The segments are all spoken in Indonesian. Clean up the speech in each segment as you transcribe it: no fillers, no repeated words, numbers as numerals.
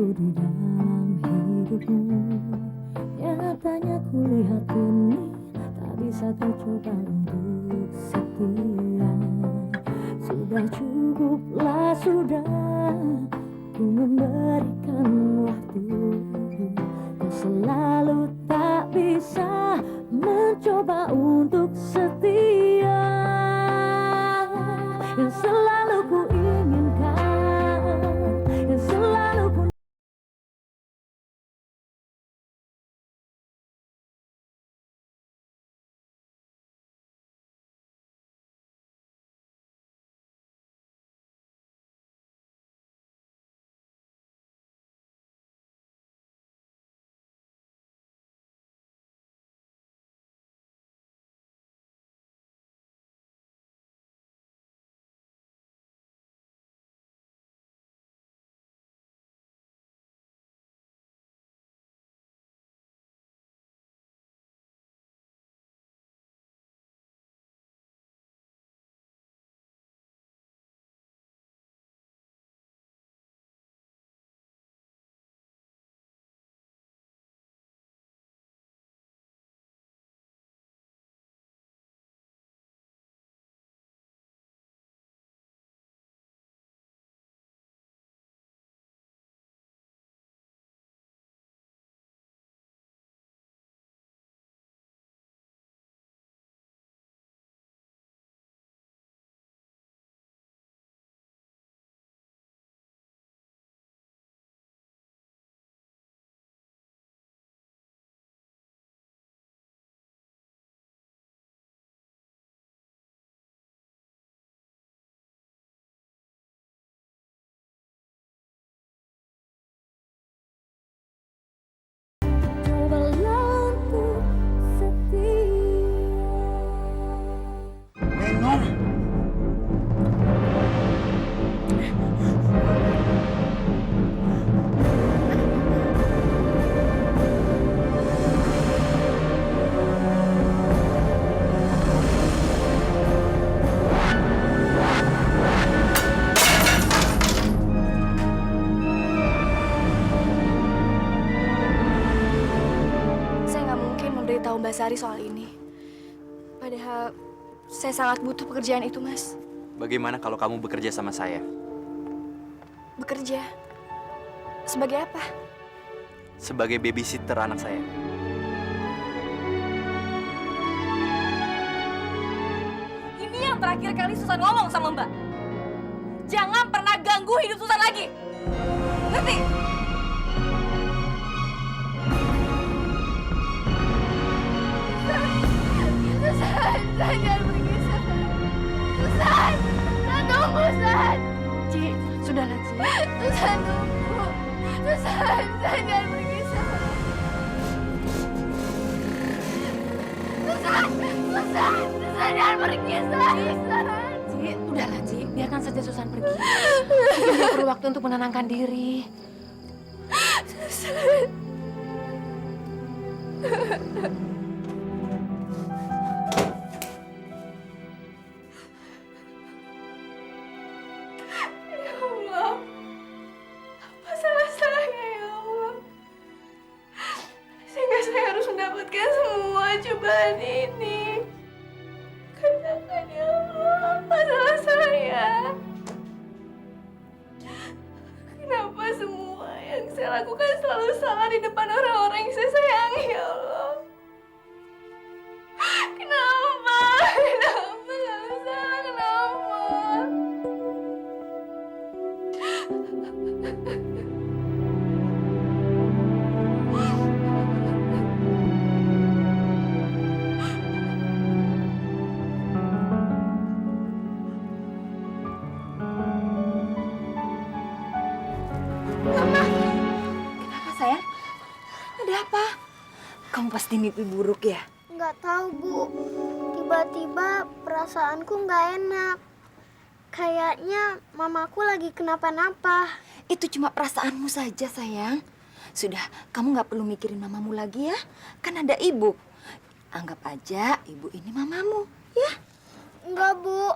aku di dalam hidupmu. Nyatanya kulihat ini tak bisa kau coba untuk setia. Sudah cukuplah sudah ku memberikan waktu. Kau selalu tak bisa mencoba untuk setia. Yang selalu ku inginkan, yang selalu ku cobalah untuk setia. Nenong! Saya nggak mungkin memberitahu Mbak Sari soal ini. Padahal saya sangat butuh pekerjaan itu, Mas. Bagaimana kalau kamu bekerja sama saya? Bekerja? Sebagai apa? Sebagai babysitter anak saya. Ini yang terakhir kali Susan ngomong sama Mbak. Jangan pernah ganggu hidup Susan lagi. Ngerti? Susan, jangan pergi, Susan. Susan, tunggu, Susan. Ci, sudahlah, Ci. Susan, tunggu. Susan, jangan pergi, Susan. Susan, jangan pergi, Susan. Ci, udahlah Ci, biarkan saja Susan pergi. Dia perlu waktu untuk menenangkan diri. Ya Allah, apa salah saya ya Allah? Sehingga saya harus mendapatkan semua cobaan ini. Katakan ya Allah, apa salah saya? Kenapa semua yang saya lakukan selalu salah di depan orang-orang yang saya sayangi ya Allah? Kenapa? Kenapa selalu salah? Kenapa? Kenapa sayang? Ada apa? Kamu pasti mimpi buruk ya? Nggak tahu, Bu. Tiba-tiba perasaanku nggak enak. Kayaknya mamaku lagi kenapa-napa. Itu cuma perasaanmu saja sayang. Sudah, kamu nggak perlu mikirin mamamu lagi ya. Kan ada ibu. Anggap aja ibu ini mamamu, ya? Nggak, Bu.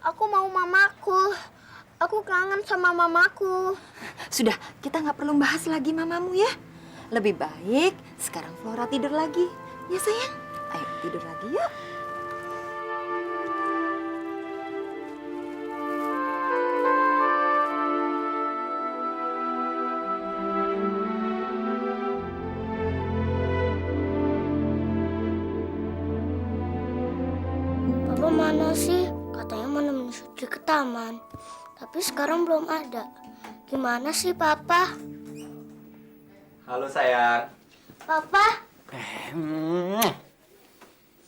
Aku mau mamaku. Aku kangen sama mamaku. Sudah, kita nggak perlu bahas lagi mamamu ya. Lebih baik sekarang Flora tidur lagi. Ya sayang, ayo tidur lagi yuk. Papa mana sih? Katanya mau nemenin Suci ke taman. Tapi sekarang belum ada. Gimana sih, Papa? Halo sayang. Papa,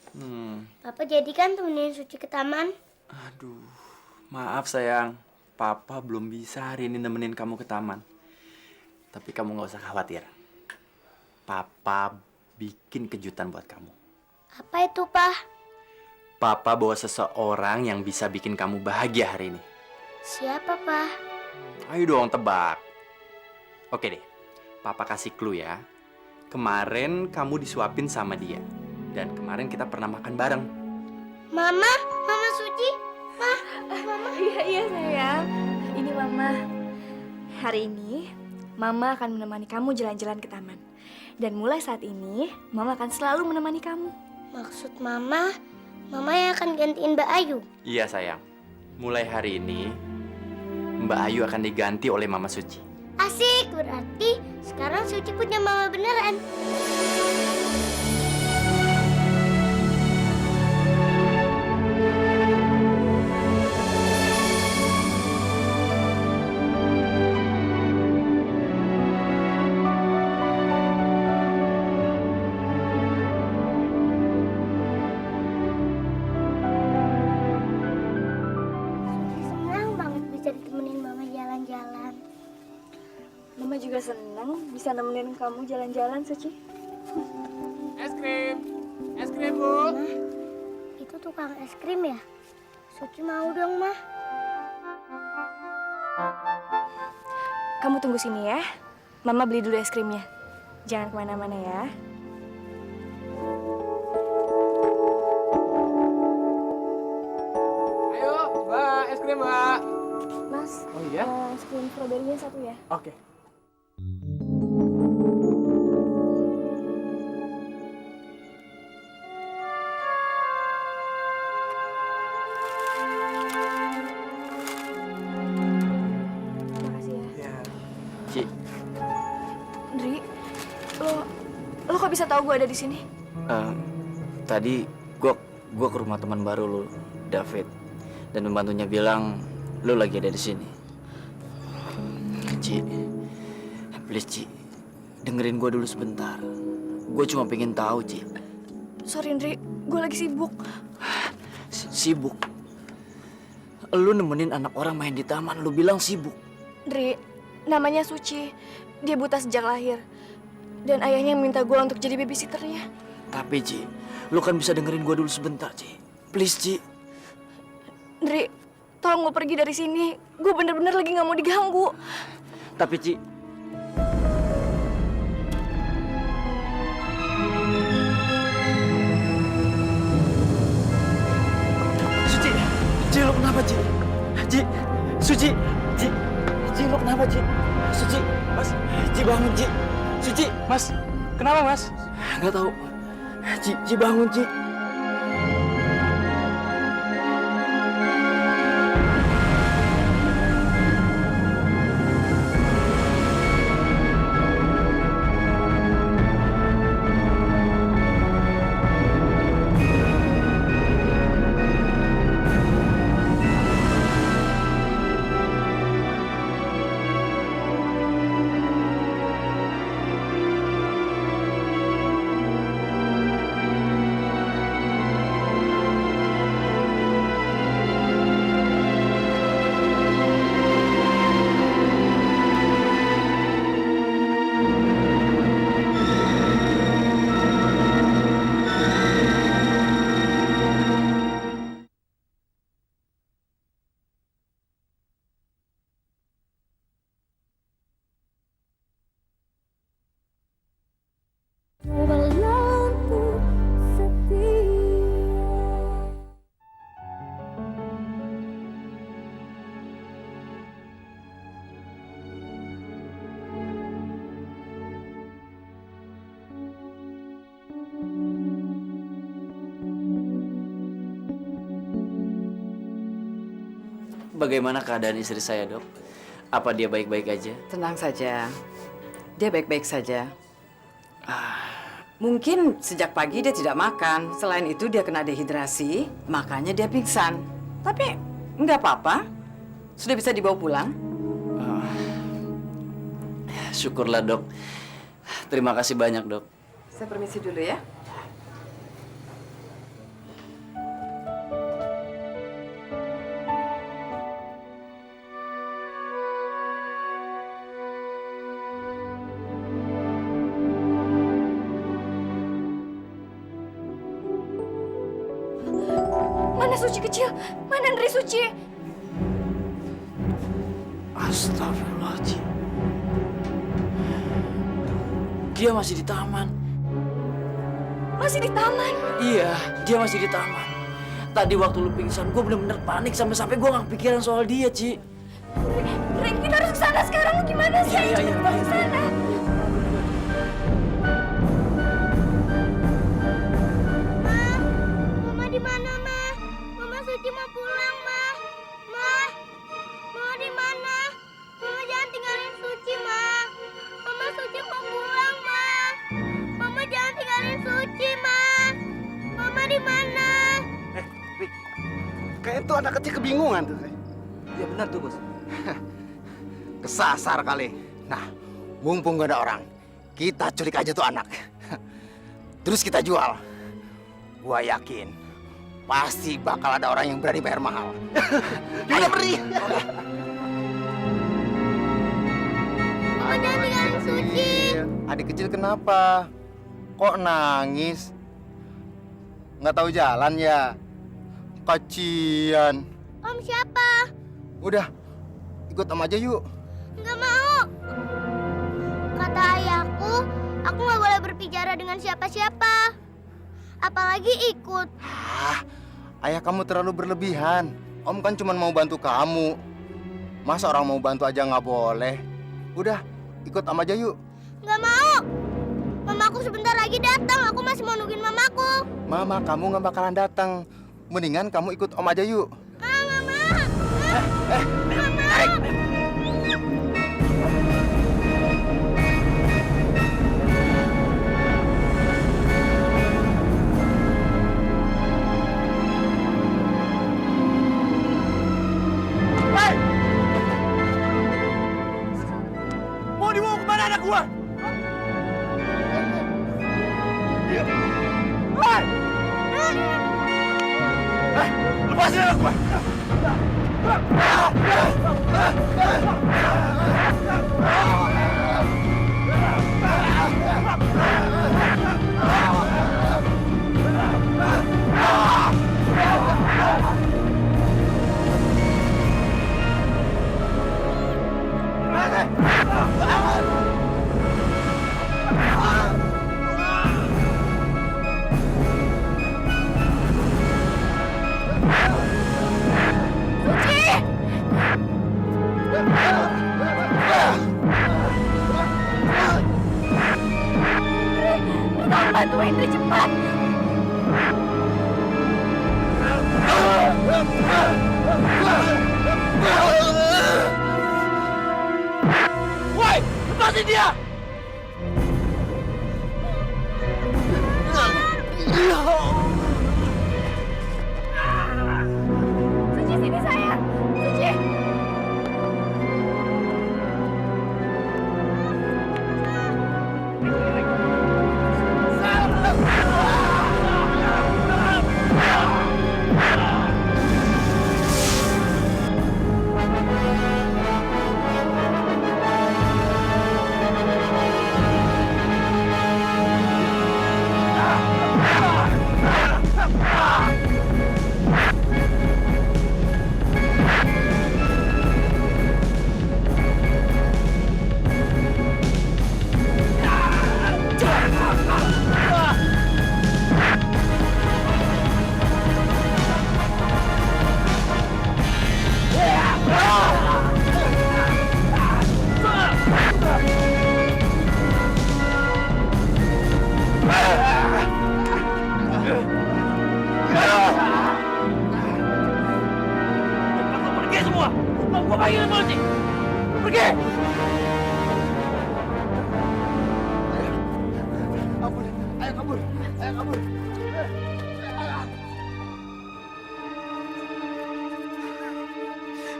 Hmm. Papa jadi kan temenin Suci ke taman? Aduh, maaf sayang. Papa belum bisa hari ini nemenin kamu ke taman. Tapi kamu nggak usah khawatir. Papa bikin kejutan buat kamu. Apa itu, Pak? Papa bawa seseorang yang bisa bikin kamu bahagia hari ini. Siapa, Pak? Ayo dong tebak. Oke deh, Papa kasih clue ya. Kemarin kamu disuapin sama dia. Dan kemarin kita pernah makan bareng. Mama? Mama Suci? Mama? Iya sayang. Ini Mama. Hari ini Mama akan menemani kamu jalan-jalan ke taman. Dan mulai saat ini Mama akan selalu menemani kamu. Maksud Mama yang akan gantiin Mbak Ayu? Iya sayang. Mulai hari ini Mbak Ayu akan diganti oleh Mama Suci. Asik, berarti sekarang Suci punya mama beneran. Suci senang banget bisa ditemenin mama jalan-jalan. Mama juga senang bisa nemenin kamu jalan-jalan, Suci. Es krim. Es krim, Bu. Mah, itu tukang es krim ya? Suci mau dong, Mah. Kamu tunggu sini ya. Mama beli dulu es krimnya. Jangan kemana-mana ya. Ayo, Mbak, es krim, Mbak. Mas, Oh iya? es krim strawberry-nya satu ya. Oke. Makasih ya. Ci, Ndri, lo kok bisa tahu gue ada di sini? Tadi gua ke rumah teman baru lu, David, dan pembantunya bilang lu lagi ada di sini. Ci, please Ci, dengerin gua dulu sebentar. Gua cuma pengen tahu, Ci. Sorry Ndri, gue lagi sibuk. Sibuk? Lu nemenin anak orang main di taman, lu bilang sibuk. Ndri, namanya Suci. Dia buta sejak lahir. Dan ayahnya minta gue untuk jadi babysitternya. Tapi Ci, lu kan bisa dengerin gua dulu sebentar, Ci. Please, Ci. Ndri, tolong lo pergi dari sini. Gue bener-bener lagi gak mau diganggu. Tapi Ci, Suci, Ci lu kenapa Ci? Ci, Suci, Ci lu kenapa Ci? Suci, Mas, Ci bangun Ci, Suci, Mas, kenapa, Mas? nggak tahu. Ci bangun Ci. bagaimana keadaan istri saya, Dok? Apa dia baik-baik aja? Tenang saja. Dia baik-baik saja. Mungkin sejak pagi dia tidak makan. Selain itu dia kena dehidrasi, makanya dia pingsan. Tapi nggak apa-apa. Sudah bisa dibawa pulang. Syukurlah, Dok. Terima kasih banyak, Dok. Saya permisi dulu ya. Mana Suci kecil? Mana Ndri Suci? Astagfirullahaladzim. Dia masih di taman. Masih di taman. Iya, dia masih di taman. Tadi waktu lu pingsan, gue bener-bener panik sampai gue nggak kepikiran soal dia, Ci. Ndri, kita harus ke sana sekarang. Lu gimana sih? Iya, iya, Kita harus ke sana. Mama di mana, Ma? Mama Suci mau pulang, Ma. Ma, Mama di mana? Mama jangan tinggalin Suci, Ma. Mama Suci mau pulang, Ma. Mama jangan tinggalin Suci, Ma. Mama di mana? Rik, kayak itu anak kecil kebingungan tuh. Iya benar tuh, Bos. Kesasar kali. Nah, mumpung gak ada orang, kita culik aja tuh anak. Terus kita jual. Gua yakin pasti bakal ada orang yang berani bayar mahal. Ayo beri. Mama jangan tinggalin Suci. Adik kecil kenapa? Kok nangis? Nggak tahu jalan ya? Kasian. Om siapa? Udah, ikut Om aja yuk. Nggak mau. Kata ayahku, aku nggak boleh berbicara dengan siapa-siapa. Apalagi ikut. Ayah kamu terlalu berlebihan. Om kan cuma mau bantu kamu. Masa orang mau bantu aja nggak boleh? Udah, ikut Om aja yuk. Nggak mau. Mamaku sebentar lagi datang. Aku masih mau nungguin mamaku. Mama kamu nggak bakalan datang. Mendingan kamu ikut Om aja yuk. Mama. Mau dibawa kemana anak gua? Lepasin anak gua! Tolong bantuin Ndri cepat. Woi, lepasin dia! Suci sini sayang. Suci. Panggil polisi. Pergi. Ampun, ayo kabur, ayo kabur.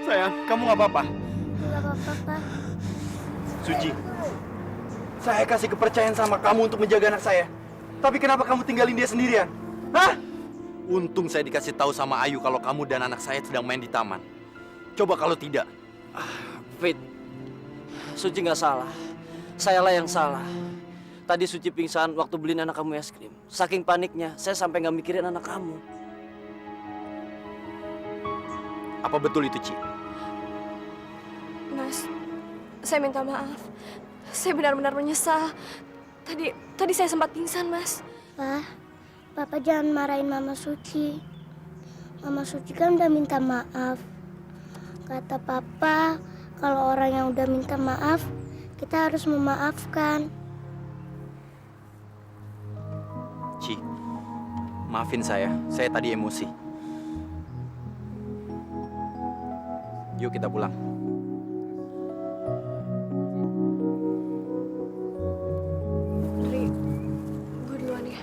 Sayang, kamu nggak apa-apa? Enggak apa-apa, Pak. Suci, saya kasih kepercayaan sama kamu untuk menjaga anak saya. Tapi kenapa kamu tinggalin dia sendirian? Hah? Untung saya dikasih tahu sama Ayu kalau kamu dan anak saya sedang main di taman. Coba kalau tidak. Fit, Suci nggak salah. Sayalah yang salah. Tadi Suci pingsan waktu beliin anak kamu es krim. Saking paniknya, saya sampai nggak mikirin anak kamu. Apa betul itu, Ci? Mas, saya minta maaf. Saya benar-benar menyesal. Tadi saya sempat pingsan, Mas. Pak, Papa jangan marahin Mama Suci. Mama Suci kan udah minta maaf. Kata Papa, kalau orang yang udah minta maaf, kita harus memaafkan. Ci, maafin saya tadi emosi. Yuk kita pulang. Ri, gue duluan ya.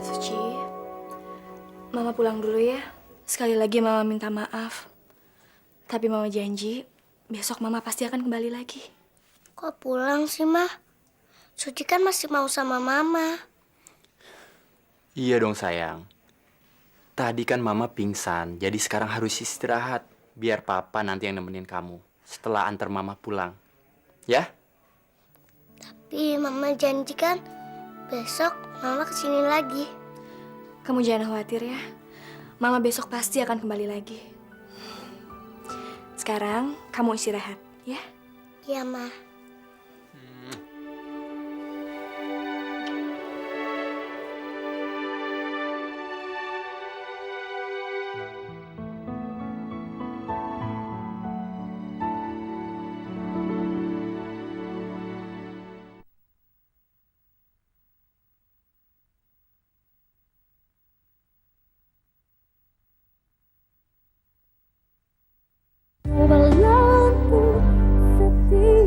Suci, Mama pulang dulu ya. Sekali lagi Mama minta maaf. Tapi Mama janji, besok Mama pasti akan kembali lagi. Kok pulang sih, Mah? Suci kan masih mau sama Mama. Iya dong sayang. Tadi kan Mama pingsan, jadi sekarang harus istirahat. Biar Papa nanti yang nemenin kamu setelah antar Mama pulang. Ya? Tapi Mama janji kan besok Mama kesini lagi. Kamu jangan khawatir ya. Mama besok pasti akan kembali lagi. Sekarang kamu istirahat, ya? Iya, Mah. Berlalu setia.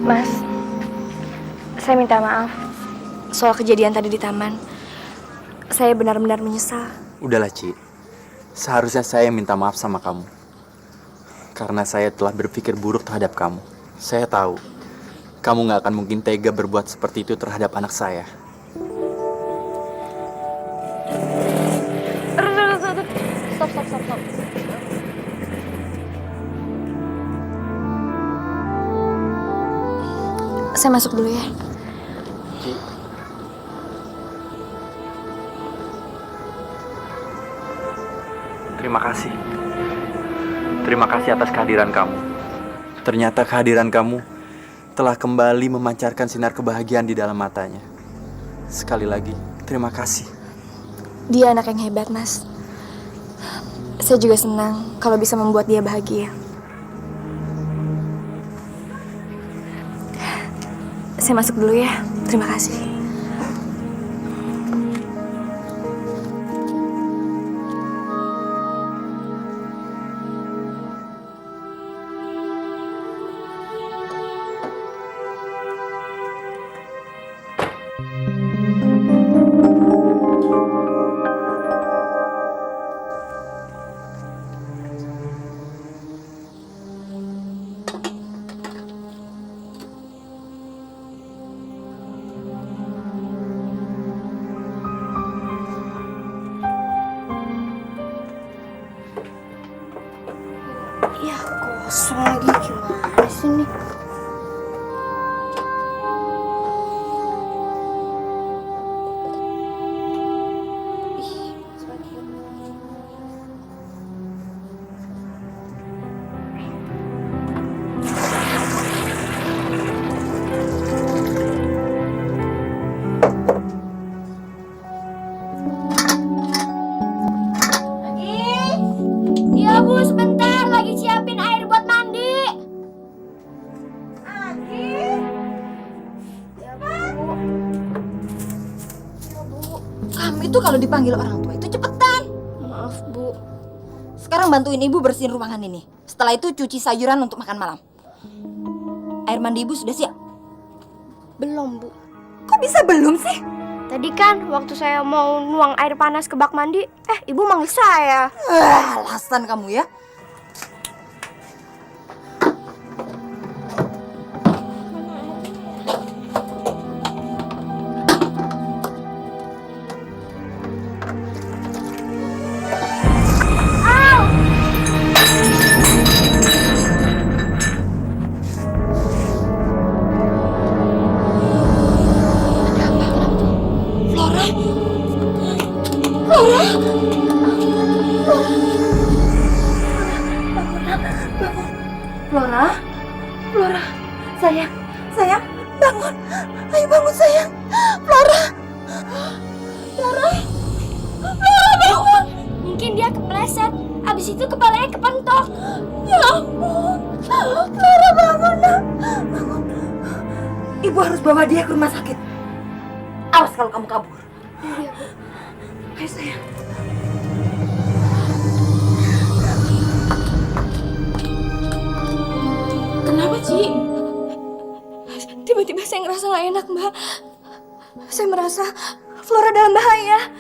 Mas, saya minta maaf soal kejadian tadi di taman. Saya benar-benar menyesal. Udahlah, Ci. Seharusnya saya yang minta maaf sama kamu. Karena saya telah berpikir buruk terhadap kamu. Saya tahu, kamu gak akan mungkin tega berbuat seperti itu terhadap anak saya. Stop. Saya masuk dulu ya. Ci. Terima kasih. Terima kasih atas kehadiran kamu. Ternyata kehadiran kamu telah kembali memancarkan sinar kebahagiaan di dalam matanya. Sekali lagi, terima kasih. Dia anak yang hebat, Mas. Saya juga senang kalau bisa membuat dia bahagia. Saya masuk dulu ya. Terima kasih. sini. Iya Bu, sebentar lagi siapin air buat mandi. Ya Bu. Kamu itu kalau dipanggil orang tua itu cepetan. Maaf Bu. Sekarang bantuin ibu bersihin ruangan ini. Setelah itu cuci sayuran untuk makan malam. Air mandi ibu sudah siap? Belum Bu. Kok bisa belum sih? Tadi kan waktu saya mau nuang air panas ke bak mandi, ibu manggil saya. Alasan kamu ya. Flora, sayang, bangun. Ayo bangun sayang. Flora, bangun. Mungkin dia kepleset, abis itu kepalanya kepentok. Ya ampun, Flora bangun nak. Bangun. Ibu harus bawa dia ke rumah sakit. Awas kalau kamu kabur. Iya Bu. Ayo sayang. Kenapa, Ci? Tiba-tiba saya ngerasa gak enak, Mbak. Saya merasa Flora dalam bahaya.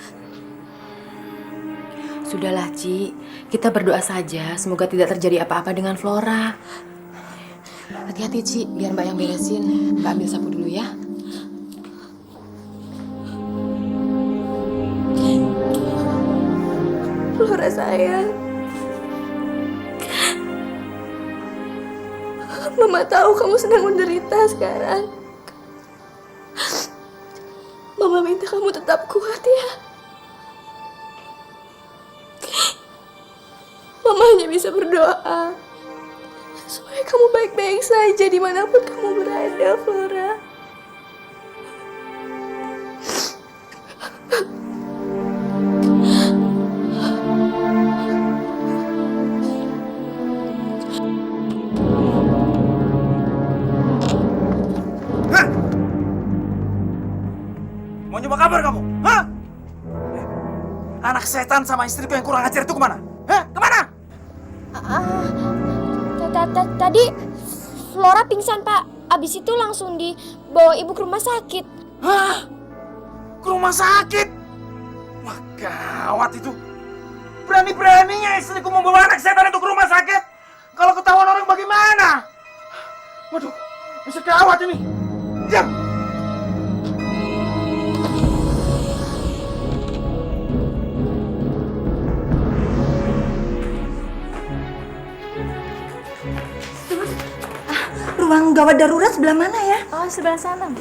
Sudahlah, Ci. Kita berdoa saja. Semoga tidak terjadi apa-apa dengan Flora. Hati-hati, Ci. Biar Mbak yang beresin. Mbak ambil sapu dulu ya. Flora sayang. Mama tahu kamu sedang menderita sekarang. Mama minta kamu tetap kuat ya. Mama hanya bisa berdoa supaya kamu baik-baik saja dimanapun kamu berada, Flora. Mau nyoba kabar kamu? Hah? Anak setan sama istriku yang kurang ajar itu kemana? Hah? Kemana? Tadi Flora pingsan Pak. Abis itu langsung dibawa ibu ke rumah sakit. Hah? Ke rumah sakit? Wah gawat itu. Berani-beraninya istriku membawa anak setan itu ke rumah sakit. Kalau ketahuan orang bagaimana? Waduh, bisa gawat ini. Diam. Ruang gawat darurat sebelah mana ya? Oh, sebelah sana, Bu.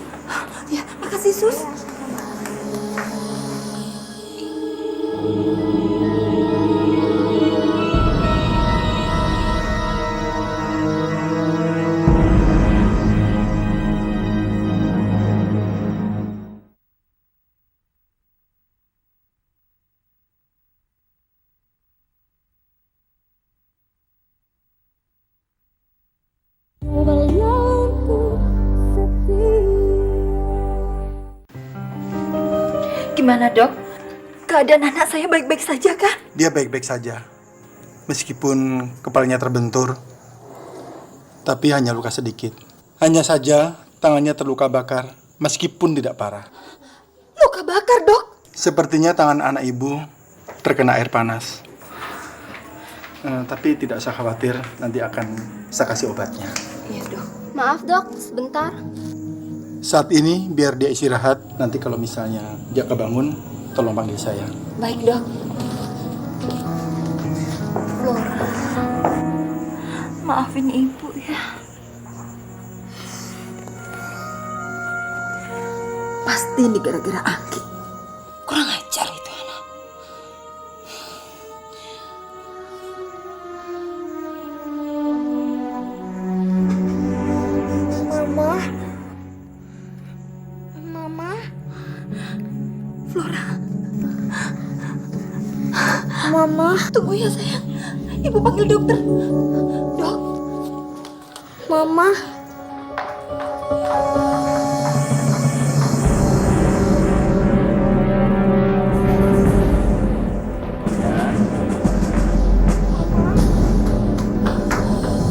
Ya, makasih Sus. Gimana dok? Keadaan anak saya baik-baik saja kah? Dia baik-baik saja. Meskipun kepalanya terbentur, tapi hanya luka sedikit. Hanya saja tangannya terluka bakar, meskipun tidak parah. Luka bakar dok? Sepertinya tangan anak ibu terkena air panas. Tapi tidak usah khawatir, nanti akan saya kasih obatnya. Iya dok. Maaf dok, sebentar. Saat ini biar dia istirahat, nanti kalau misalnya dia kebangun, tolong panggil saya. Baik dok. Flora, maafin ibu ya. Pasti ini gara-gara Aki. Kurang ajar itu anak. Mama. Mama. Flora, Mama. tunggu ya sayang. Ibu panggil dokter. Dok. Mama.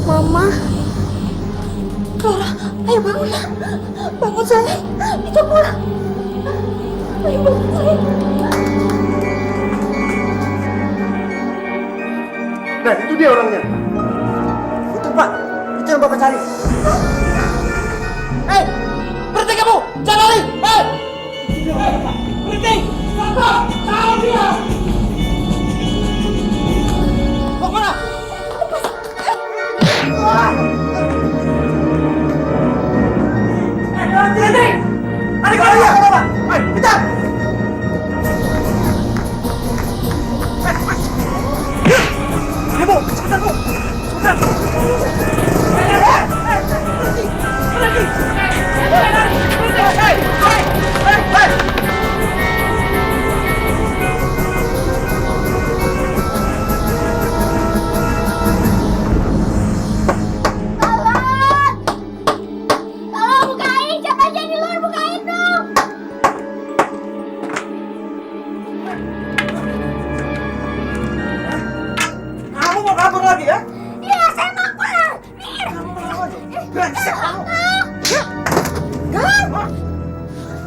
Mama. Flora, ayo bangun nak. Bangun sayang. Kita pulang. Ayo bangun sayang. Nah, itu dia orangnya. Itu Pak, itu yang Bapak cari. Hei, berhenti kamu! Jangan lari! Hei! Berhenti! Stop! Tahan dia! Mau kemana? Berhenti! Ada kemana dia? Hei, kejar! Bu, sebentar Bu, sebentar. Tolong bukain, siapa aja di luar bukain dong. Kamu mau kabur lagi ya? Iya, saya mau pulang. Brengsek kamu.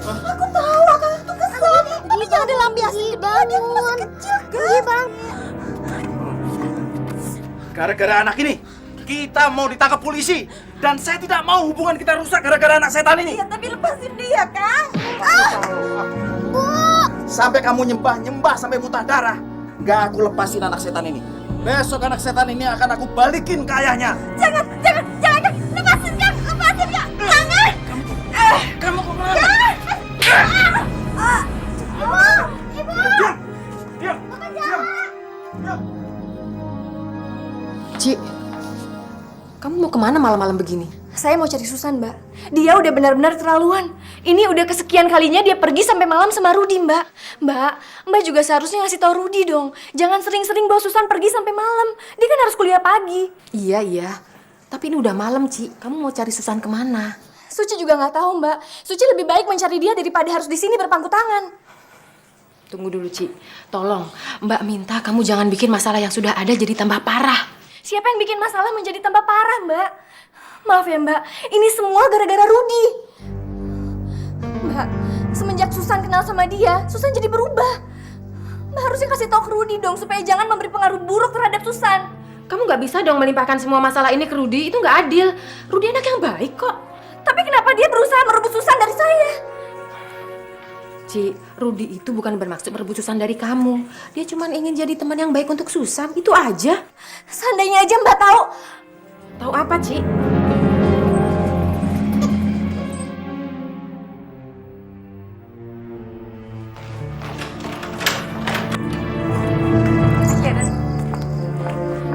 Aku tahu Akang itu kesel, tapi jangan dilampiasin ke dia. Dia masih kecil kan? Bang. Gara-gara anak ini, kita mau ditangkap polisi. Dan saya tidak mau hubungan kita rusak gara-gara anak setan ini. Ya, tapi lepasin dia, Kang. Sampai kamu nyembah sampai muntah darah, nggak aku lepasin anak setan ini. Besok anak setan ini akan aku balikin ke ayahnya. Jangan, lepasin Kang, Kang. Kamu kok kenapa? Ibu. Diam. Ci, kamu mau kemana malam-malam begini? Saya mau cari Susan, Mbak. Dia udah benar-benar terlaluan. Ini udah kesekian kalinya dia pergi sampai malam sama Rudi, Mbak. Mbak juga seharusnya ngasih tau Rudi dong. Jangan sering-sering bawa Susan pergi sampai malam. Dia kan harus kuliah pagi. Iya. Tapi ini udah malam, Ci. Kamu mau cari Susan kemana? Suci juga nggak tahu, Mbak. Suci lebih baik mencari dia daripada harus di sini berpangku tangan. Tunggu dulu, Ci. Tolong, Mbak minta kamu jangan bikin masalah yang sudah ada jadi tambah parah. Siapa yang bikin masalah menjadi tambah parah, Mbak? Maaf ya, Mbak. Ini semua gara-gara Rudi. Mbak, semenjak Susan kenal sama dia, Susan jadi berubah. Mbak harusnya kasih tahu ke Rudi dong supaya jangan memberi pengaruh buruk terhadap Susan. Kamu nggak bisa dong melimpahkan semua masalah ini ke Rudi. Itu nggak adil. Rudi anak yang baik kok. Tapi kenapa dia berusaha merebut Susan dari saya? Ci, Rudi itu bukan bermaksud merebut Susan dari kamu. Dia cuma ingin jadi teman yang baik untuk Susan. Itu aja. Seandainya aja Mbak tahu. Tahu apa, Ci?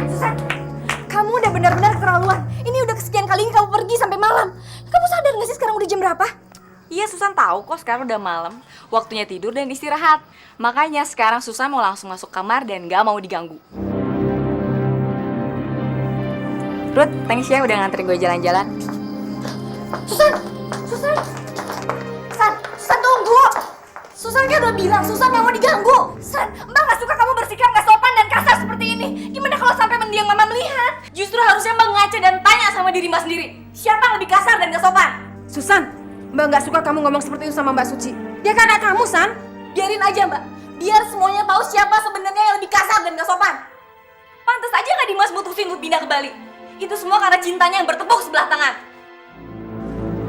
Susan, kamu udah benar-benar keterlaluan. Ini udah kesekian kalinya kamu pergi sampai malam. Kamu sadar nggak sih sekarang udah jam berapa? Iya, Susan tahu kok sekarang udah malam. Waktunya tidur dan istirahat. Makanya sekarang Susan mau langsung masuk kamar dan gak mau diganggu. Ruth, thanks ya udah nganterin gue jalan-jalan. Susan tunggu. Susan kan udah bilang Susan gak mau diganggu. San, Mbak gak suka kamu bersikap gak sopan dan kasar seperti ini. Gimana kalau sampai mendiang Mama melihat? Justru harusnya Mbak ngaca dan tanya sama diri Mbak sendiri. Siapa yang lebih kasar dan gak sopan? Susan, Mbak nggak suka kamu ngomong seperti itu sama Mbak Suci. Dia kan anak kamu, San. Biarin aja Mbak. Biar semuanya tahu siapa sebenarnya yang lebih kasar dan gak sopan. Pantes aja gak Dimas mutusin untuk pindah ke Bali. Itu semua karena cintanya yang bertepuk sebelah tangan.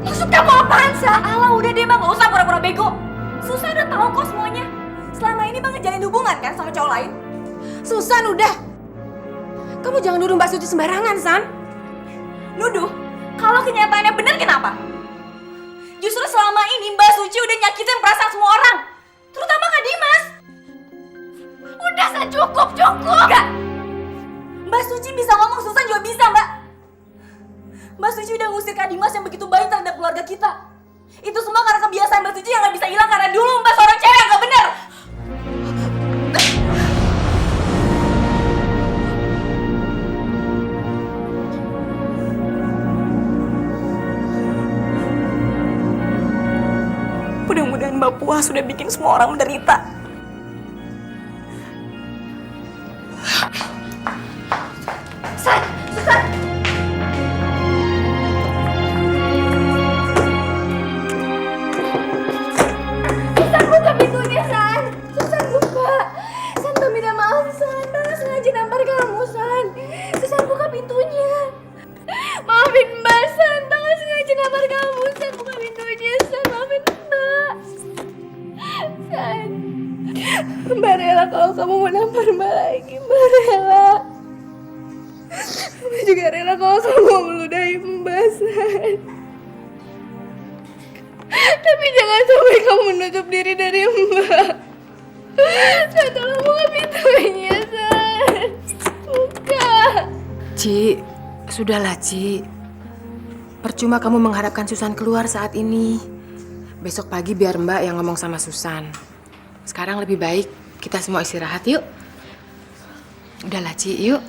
Maksud kamu apaan, Sa? Alah udah deh Bang, gak usah pura-pura bego. Susah udah tahu kok semuanya. Selama ini Bang ngejalin hubungan kan sama cowok lain. Susan, udah. Kamu jangan nuduh Mbak Suci sembarangan, San. Nuduh? Kalau kenyataannya benar kenapa? Justru selama ini Mbak Suci udah nyakitin Mbak Puah sudah bikin semua orang menderita. Susan! Susan! Susan, buka pintunya, San! Susan, buka! San, Mbak minta maaf, San. Mbak sengaja nampar kamu, San. Susan, buka pintunya. Maafin Mbak, San. Mbak sengaja nampar kamu, San. Buka pintunya, San. Maafin Mbak. San. Mbak rela kalau kamu mau nampar Mbak lagi. Mbak rela. Mbak juga rela kalau kamu mau meludahi Mbak, San. Tapi jangan sampai kamu menutup diri dari Mbak. San, tolong buka pintunya, San. Buka. Ci, sudahlah Ci. Percuma kamu mengharapkan Susan keluar saat ini. Besok pagi biar Mbak yang ngomong sama Susan. Sekarang lebih baik kita semua istirahat yuk. Udahlah Ci, yuk.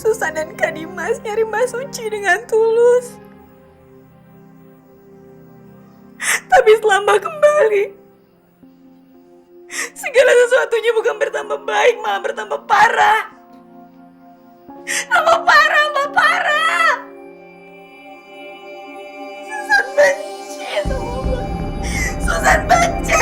Susan dan Kak Dimas nyari Mbak Suci dengan tulus. Tapi setelah Mbak kembali, segala sesuatunya bukan bertambah baik, malah bertambah parah. Tambah parah, Mbak, parah. Susan benci sama Mbak. Susan benci.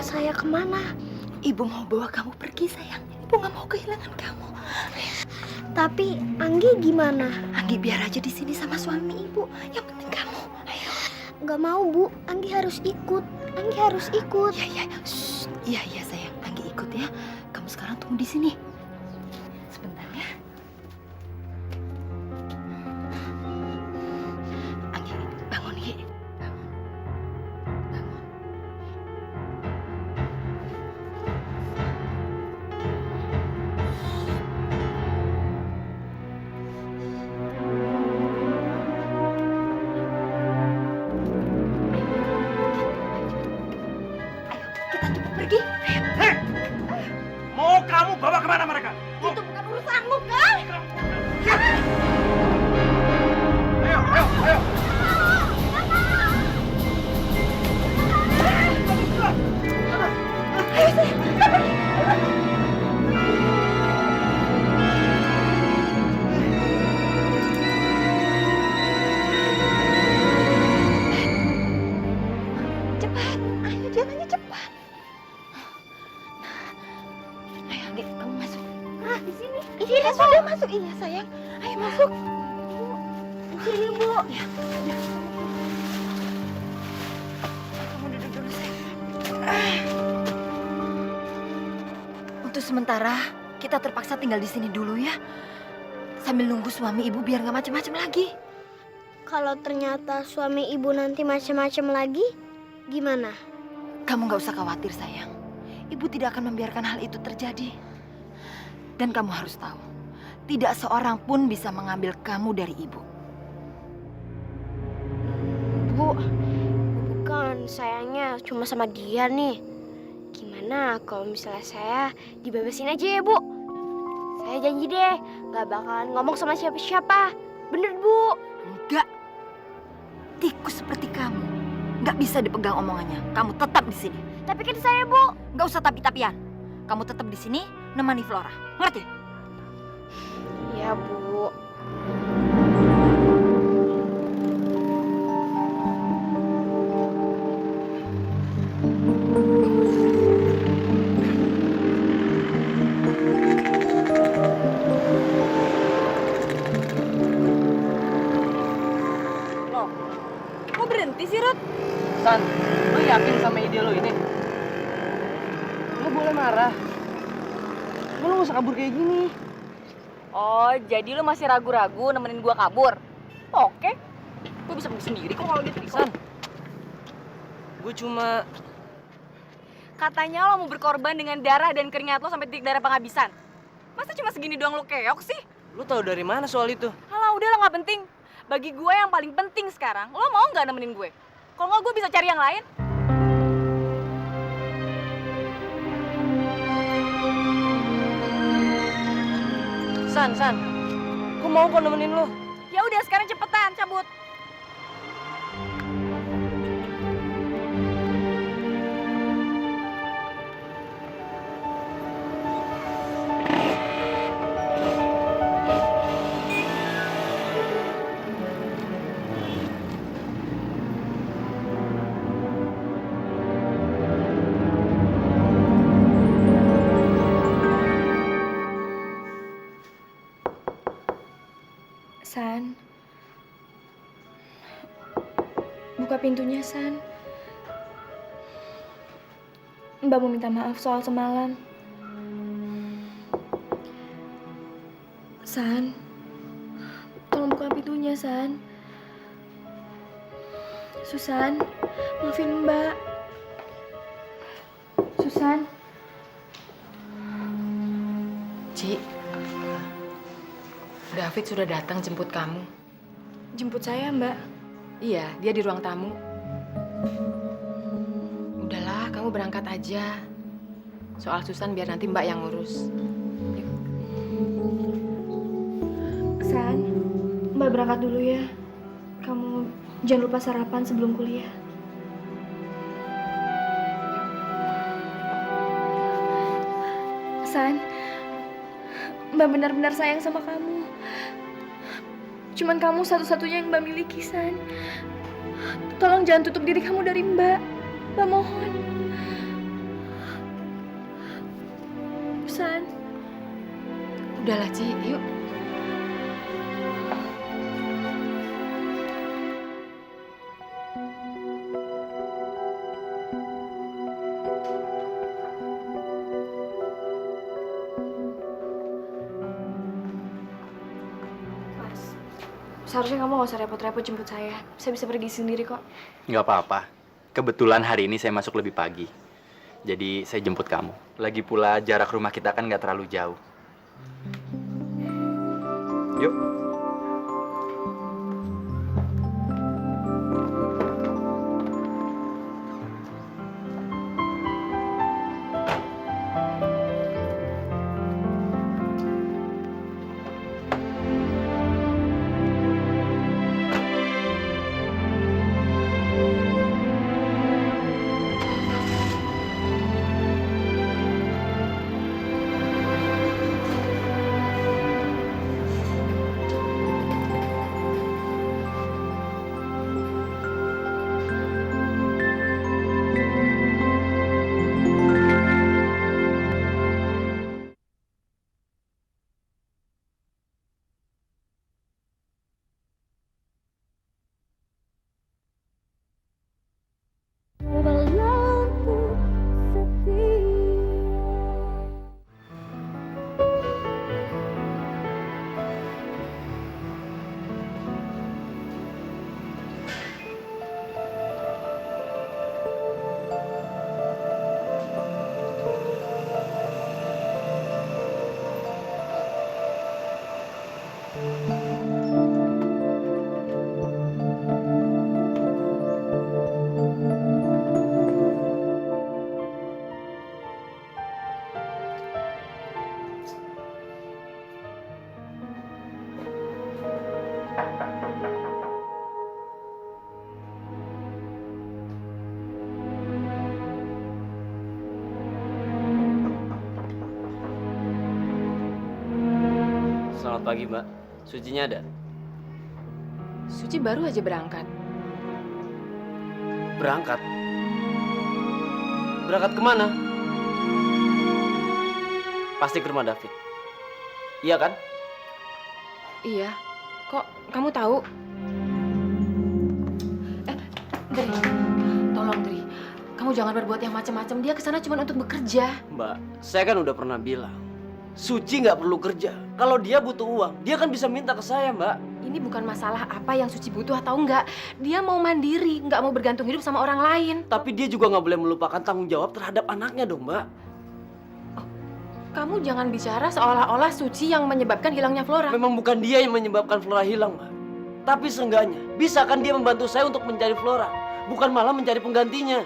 Saya kemana? Ibu mau bawa kamu pergi, sayang. Ibu nggak mau kehilangan kamu. Tapi Anggi gimana? Anggi biar aja di sini sama suami ibu. Yang penting kamu. Ayo. Gak mau, Bu. Anggi harus ikut. Anggi harus ikut. Iya. Iya sayang. Anggi ikut ya. Kamu sekarang tunggu di sini. Sebentar ya. Anggi, bangun Gi. Mau kamu bawa kemana iya sayang. Ayo masuk. Sini, Bu. Ya. Kamu duduk dulu, sayang. Untuk sementara, kita terpaksa tinggal di sini dulu ya. Sambil nunggu suami ibu biar nggak macem-macem lagi. Kalau ternyata suami ibu nanti macam-macam lagi, gimana? Kamu nggak usah khawatir, sayang. Ibu tidak akan membiarkan hal itu terjadi. Dan kamu harus tahu, tidak seorang pun bisa mengambil kamu dari ibu. Bu, bukan sayangnya cuma sama dia nih. Gimana kalau misalnya saya dibebasin aja ya, Bu? Saya janji deh, gak bakalan ngomong sama siapa-siapa. Bener, Bu? Enggak. Tikus seperti kamu, nggak bisa dipegang omongannya. Kamu tetap di sini. Tapi kan saya, Bu. Nggak usah tapi-tapian. Kamu tetap di sini, nemani Flora. Ngerti? Iya, Bu. Loh, kok berhenti sih, Rut? San, lu yakin sama ide lu ini? Lu boleh marah. Lu nggak usah kabur kayak gini. Oh, jadi lu masih ragu-ragu nemenin gua kabur? Oke, gua bisa pergi sendiri kok kalau gitu. San, gue cuma... Katanya lo mau berkorban dengan darah dan keringat lo sampai titik darah penghabisan. Masa cuma segini doang lo keok sih? Lu tahu dari mana soal itu? Alah, udah lah, nggak penting. Bagi gue yang paling penting sekarang, lo mau nggak nemenin gue? Kalau nggak, gue bisa cari yang lain. San, gue mau kok nemenin lu. Ya udah, sekarang cepetan cabut. San, buka pintunya, San. Mbak mau minta maaf soal semalam. San, tolong buka pintunya, San. Susan, maafin Mbak. Susan. Ci, David sudah datang jemput kamu. Jemput saya, Mbak. Iya, dia di ruang tamu. Udahlah, kamu berangkat aja. Soal Susan biar nanti Mbak yang ngurus. Yuk. San, Mbak berangkat dulu ya. Kamu jangan lupa sarapan sebelum kuliah. San, Mbak benar-benar sayang sama kamu. Cuman kamu satu-satunya yang Mbak miliki, San. Tolong jangan tutup diri kamu dari Mbak. Mbak mohon. San. Udahlah, Ci, yuk. Seharusnya kamu gak usah repot-repot jemput saya. Saya bisa pergi sendiri kok. Nggak apa-apa. Kebetulan hari ini saya masuk lebih pagi. Jadi saya jemput kamu. Lagi pula jarak rumah kita kan nggak terlalu jauh. Yuk. Selamat pagi, Mbak. Sucinya ada? Suci baru aja berangkat. Berangkat? Berangkat kemana? Pasti ke rumah David. Iya kan? Iya. Kok kamu tahu? Dri, tolong Dri. Kamu jangan berbuat yang macam-macam. Dia kesana cuma untuk bekerja. Mbak, saya kan udah pernah bilang, Suci nggak perlu kerja. Kalau dia butuh uang, dia kan bisa minta ke saya, Mbak. Ini bukan masalah apa yang Suci butuh atau enggak. Dia mau mandiri, nggak mau bergantung hidup sama orang lain. Tapi dia juga nggak boleh melupakan tanggung jawab terhadap anaknya dong, Mbak. Kamu jangan bicara seolah-olah Suci yang menyebabkan hilangnya Flora. Memang bukan dia yang menyebabkan Flora hilang, Mbak. Tapi seenggaknya, bisa kan dia membantu saya untuk mencari Flora. Bukan malah mencari penggantinya.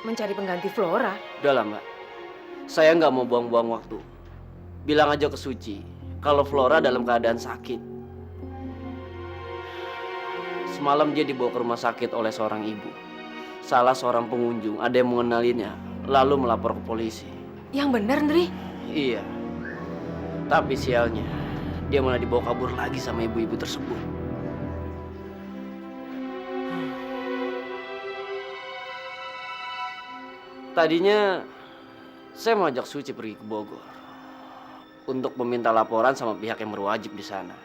Mencari pengganti Flora? Udahlah, Mbak. Saya nggak mau buang-buang waktu. Bilang aja ke Suci, kalau Flora dalam keadaan sakit. Semalam dia dibawa ke rumah sakit oleh seorang ibu. Salah seorang pengunjung, ada yang mengenalinya, lalu melapor ke polisi. Yang benar, Ndri? Iya. Tapi sialnya, dia malah dibawa kabur lagi sama ibu-ibu tersebut. Tadinya saya mau ajak Suci pergi ke Bogor untuk meminta laporan sama pihak yang berwajib di sana.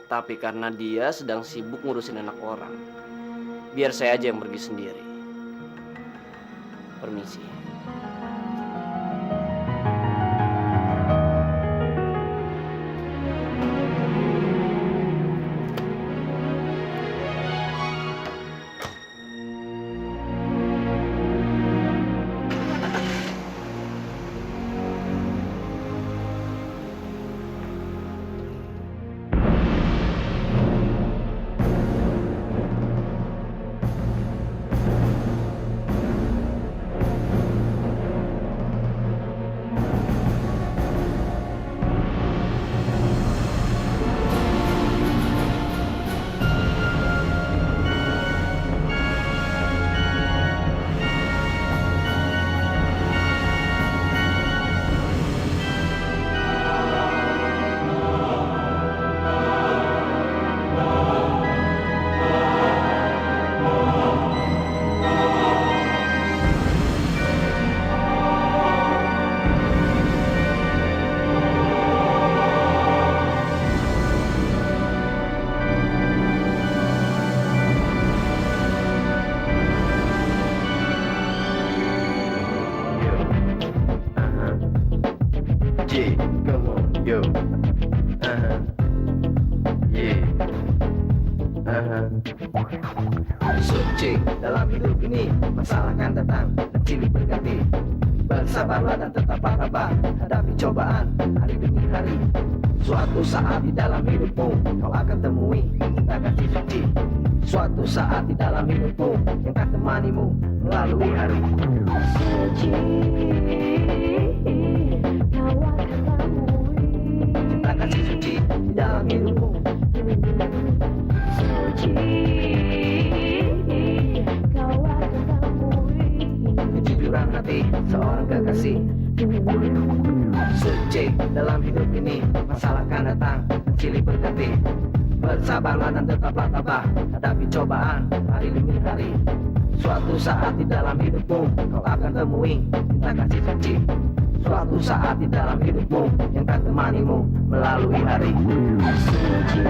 Tapi karena dia sedang sibuk ngurusin anak orang, biar saya aja yang pergi sendiri. Permisi. Suci dalam hidup ini, masalah kan datang dan silih berganti. Bersabarlah dan tetaplah tabah, hadapi cobaan hari demi hari. Suatu saat di dalam hidupmu kau akan temui cinta kasih suci. Suatu saat di dalam hidupmu yang akan temanimu melalui hari. Suci, kau akan temui cinta kasih suci di dalam hidupmu. Suci, kau akan temui kejujuran hati seorang kekasih. Suci dalam hidup ini, masalah kan datang dan silih berganti. Bersabarlah dan tetaplah tabah, hadapi cobaan hari demi hari. Suatu saat di dalam hidupmu kau akan temui cinta kasih suci. Suatu saat di dalam hidupmu yang akan temanimu melalui hari. Suci.